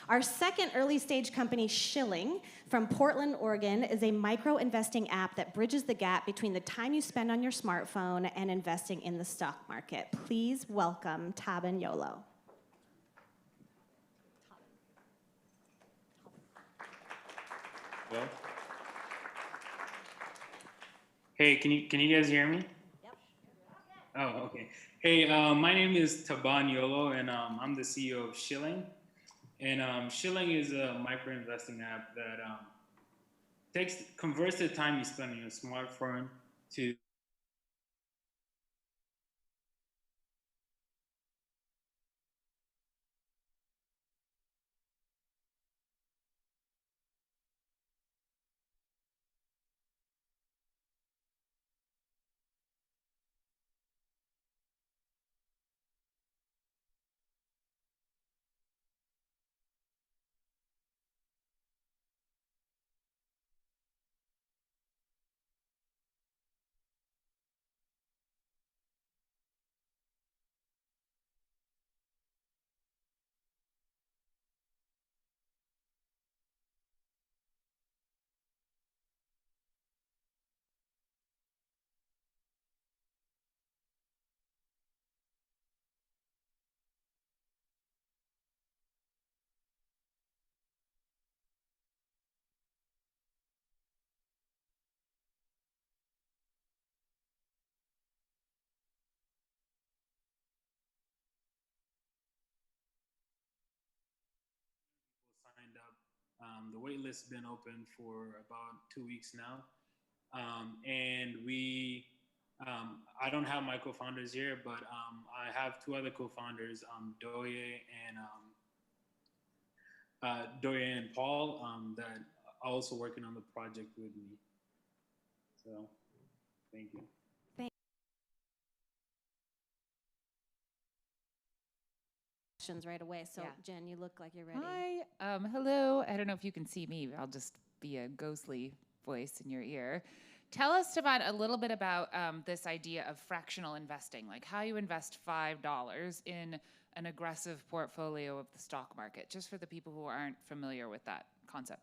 Our second early stage company, Shilling, from Portland, Oregon, is a micro investing app that bridges the gap between the time you spend on your smartphone and investing in the stock market. Please welcome Tab and Yolo. Hello? Hey, can you guys hear me? Yep. Oh, okay. Hey, my name is Taban Yolo, and I'm the CEO of Shilling. And Shilling is a micro investing app that converts the time you spend on your smartphone to signed up. The wait list's been open for about 2 weeks now. And I don't have my co-founders here, but I have two other co-founders, Doye and Paul, that are also working on the project with me. So, thank you. Questions right away. So, Yeah. Jen, you look like you're ready. Hi. Hello. I don't know if you can see me. I'll just be a ghostly voice in your ear. Tell us about a little bit about this idea of fractional investing, like how you invest $5 in an aggressive portfolio of the stock market, just for the people who aren't familiar with that concept.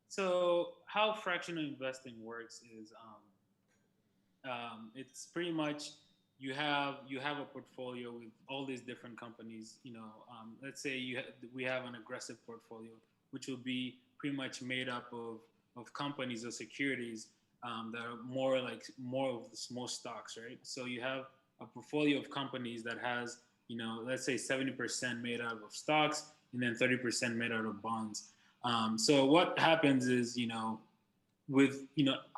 So, how fractional investing works is it's pretty much you have a portfolio with all these different companies. Let's say we have an aggressive portfolio, which will be pretty much made up of companies or securities that are more of the small stocks, right? So you have a portfolio of companies that has let's say 70% made out of stocks and then 30% made out of bonds. So what happens is with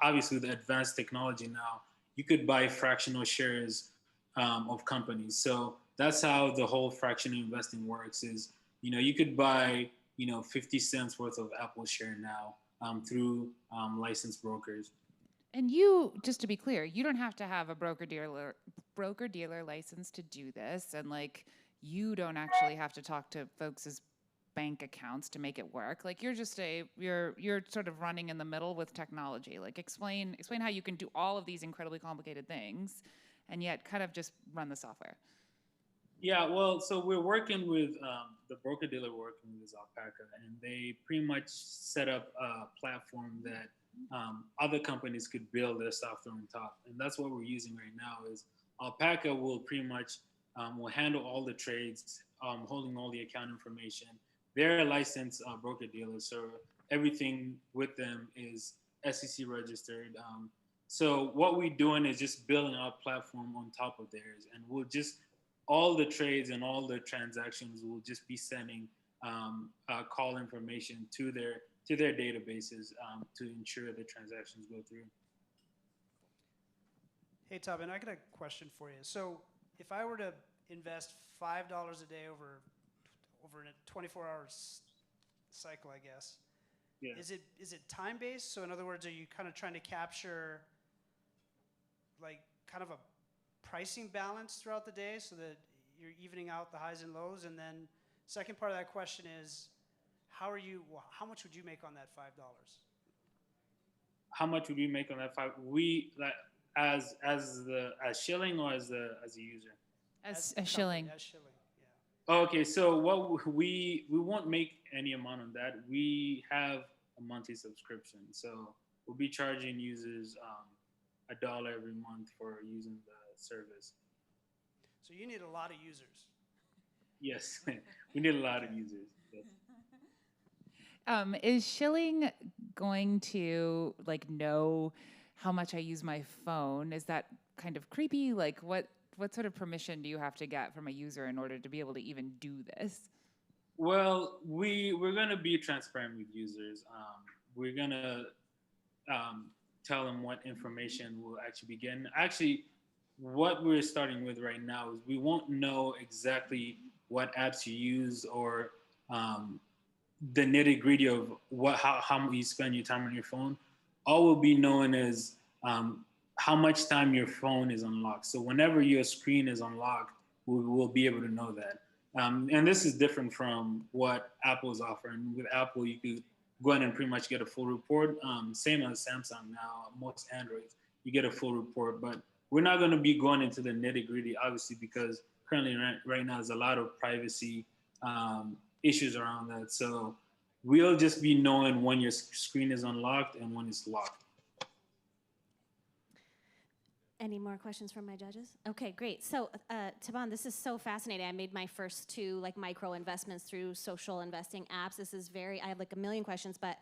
obviously the advanced technology now, you could buy fractional shares of companies. So that's how the whole fractional investing works. Is you could buy 50 cents worth of Apple share now through licensed brokers. And you, just to be clear, you don't have to have a broker-dealer license to do this, and you don't actually have to talk to folks' bank accounts to make it work. You're sort of running in the middle with technology. Explain how you can do all of these incredibly complicated things and yet kind of just run the software. Yeah, well, so we're working with the broker dealer working with is Alpaca, and they pretty much set up a platform that other companies could build their software on top, and that's what we're using right now. Is Alpaca will pretty much will handle all the trades, holding all the account information. They're a licensed broker dealer, so everything with them is SEC registered. So what we're doing is just building our platform on top of theirs, and we'll just all the trades and all the transactions will just be sending call information to their databases to ensure the transactions go through. Hey, Tobin, I got a question for you. So if I were to invest $5 a day over a 24-hour cycle, I guess, Yeah. is it time-based? So in other words, are you kind of trying to capture kind of a pricing balance throughout the day so that you're evening out the highs and lows? And then second part of that question is, how much would you make on that $5? How much would we make on that five? We as Shilling or as a user? As Shilling. As Shilling, yeah. Okay, so what we won't make any amount on that. We have a monthly subscription, so we'll be charging users $1 every month for using the service. So you need a lot of users. Yes, we need a lot Okay. of users. Yes. Is Shilling going to like know how much I use my phone? Is that kind of creepy? Like what sort of permission do you have to get from a user in order to be able to even do this? Well, we're gonna be transparent with users. We're gonna um, tell them what information we'll actually be getting. Actually, what we're starting with right now is we won't know exactly what apps you use or um, the nitty gritty of how you spend your time on your phone. All we'll be knowing is how much time your phone is unlocked. So whenever your screen is unlocked, we'll be able to know that. And this is different from what Apple is offering. With Apple, you could go ahead and pretty much get a full report. Same as Samsung now, most Androids, you get a full report. But we're not going to be going into the nitty gritty, obviously, because currently right now there's a lot of privacy issues around that. So we'll just be knowing when your screen is unlocked and when it's locked. Any more questions from my judges? Okay, great. So, Taban, this is so fascinating. I made my first two like micro investments through social investing apps. This is I have like a million questions, but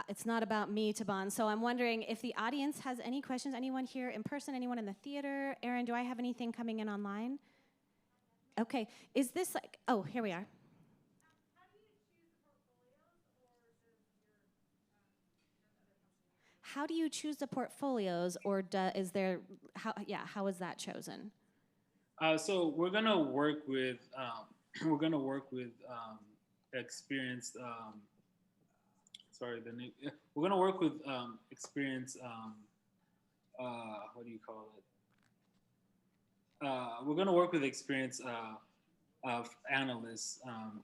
it's not about me, Taban. So I'm wondering if the audience has any questions. Anyone here in person? Anyone in the theater? Aaron, do I have anything coming in online? Okay. Is this like? Oh, here we are. How do you choose the portfolios, or is there? How? Yeah. How is that chosen? So we're gonna work with experienced. Sorry, the name. We're gonna work with experienced. What do you call it? We're gonna work with experienced of analysts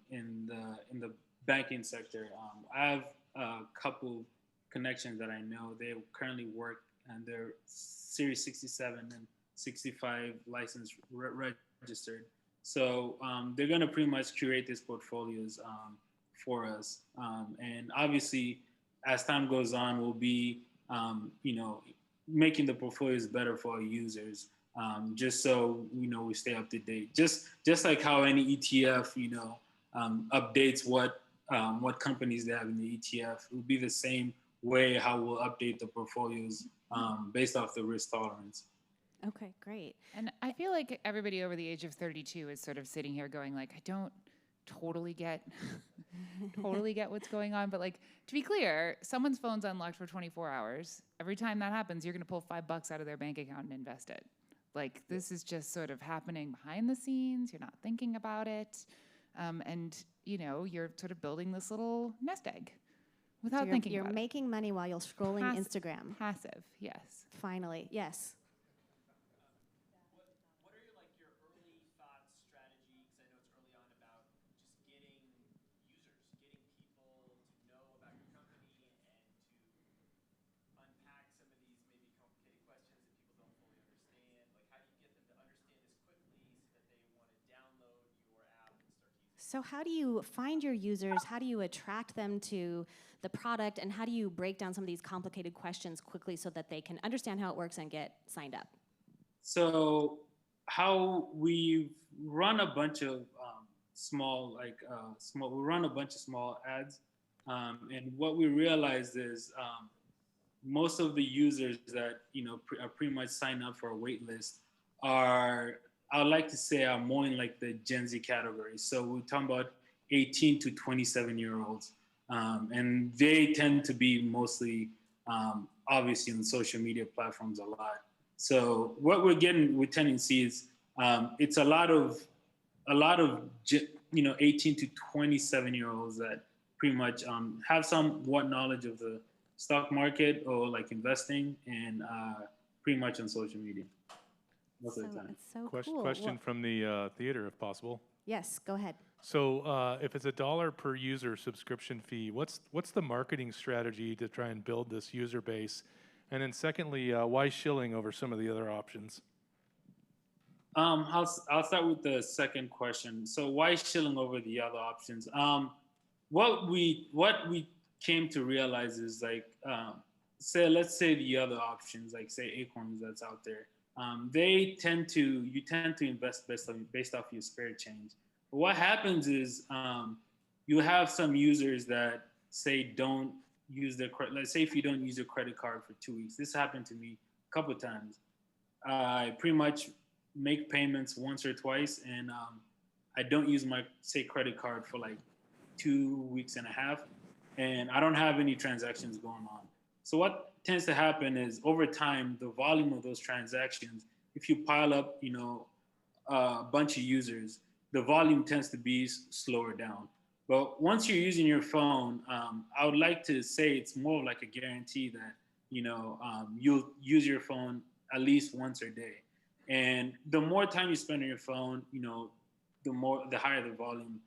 in the banking sector. I have a couple connections that I know. They currently work and they're Series 67 and 65 licensed registered. So they're going to pretty much curate these portfolios for us. And obviously, as time goes on, we'll be, making the portfolios better for our users. Just so we stay up to date. Just like how any ETF updates what companies they have in the ETF. It will be the same way how we'll update the portfolios based off the risk tolerance. Okay, great. And I feel like everybody over the age of 32 is sort of sitting here going like, I don't totally get what's going on. But like, to be clear, someone's phone's unlocked for 24 hours. Every time that happens, you're going to pull $5 out of their bank account and invest it. Like, this is just sort of happening behind the scenes. You're not thinking about it. And, you're sort of building this little nest egg without thinking You're about making money while you're scrolling Instagram. Passive, yes. Finally, yes. What are your early thoughts, strategy? Because I know it's early on about just getting users, getting people to know about your company and to unpack some of these maybe complicated questions that people don't fully understand. Like, how do you get them to understand this quickly so that they want to download your app and start using it? So how do you find your users? How do you attract them to the product? And how do you break down some of these complicated questions quickly so that they can understand how it works and get signed up? So how we run a bunch of we run a bunch of small ads, and what we realized is most of the users that are pretty much signed up for a wait list are, I would like to say, are more in like the Gen Z category. So we're talking about 18 to 27-year-olds, and they tend to be mostly obviously on social media platforms a lot. So what we're tending to see is it's a lot of 18 to 27-year-olds that pretty much have somewhat knowledge of the stock market or like investing, and pretty much on social media most of the time. It's so Question, cool. question from the theater, if possible. Yes, go ahead. So if it's $1 per user subscription fee, what's the marketing strategy to try and build this user base? And then secondly, why Shilling over some of the other options? I'll start with the second question. So why Shilling over the other options? What we came to realize is like, let's say the other options, like say Acorns that's out there, you tend to invest based off your spare change. But what happens is you have some users that say don't use their credit. Let's say if you don't use your credit card for 2 weeks. This happened to me a couple of times. I pretty much make payments once or twice, and I don't use my say credit card for like 2 weeks and a half, and I don't have any transactions going on. So what tends to happen is over time, the volume of those transactions, if you pile up, a bunch of users, the volume tends to be slower down. But once you're using your phone, I would like to say it's more like a guarantee that you'll use your phone at least once a day. And the more time you spend on your phone, the higher the volume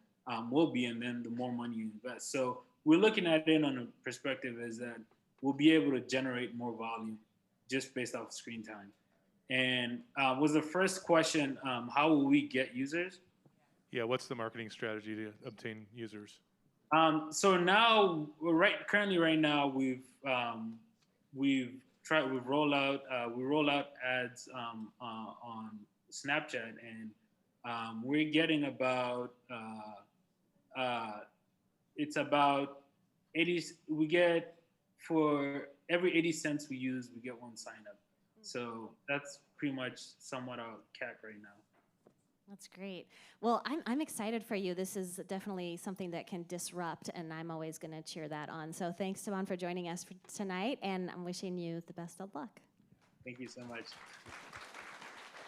will be, and then the more money you invest. So we're looking at it on a perspective is that we'll be able to generate more volume just based off screen time. And was the first question, how will we get users? Yeah, what's the marketing strategy to obtain users? So now, currently right now, we roll out ads on Snapchat, and we're getting about it's about 80. We get for every 80 cents we use, we get one sign up. So that's pretty much somewhat our CAC right now. That's great. Well, I'm excited for you. This is definitely something that can disrupt, and I'm always going to cheer that on. So thanks, Devon, for joining us tonight, and I'm wishing you the best of luck. Thank you so much.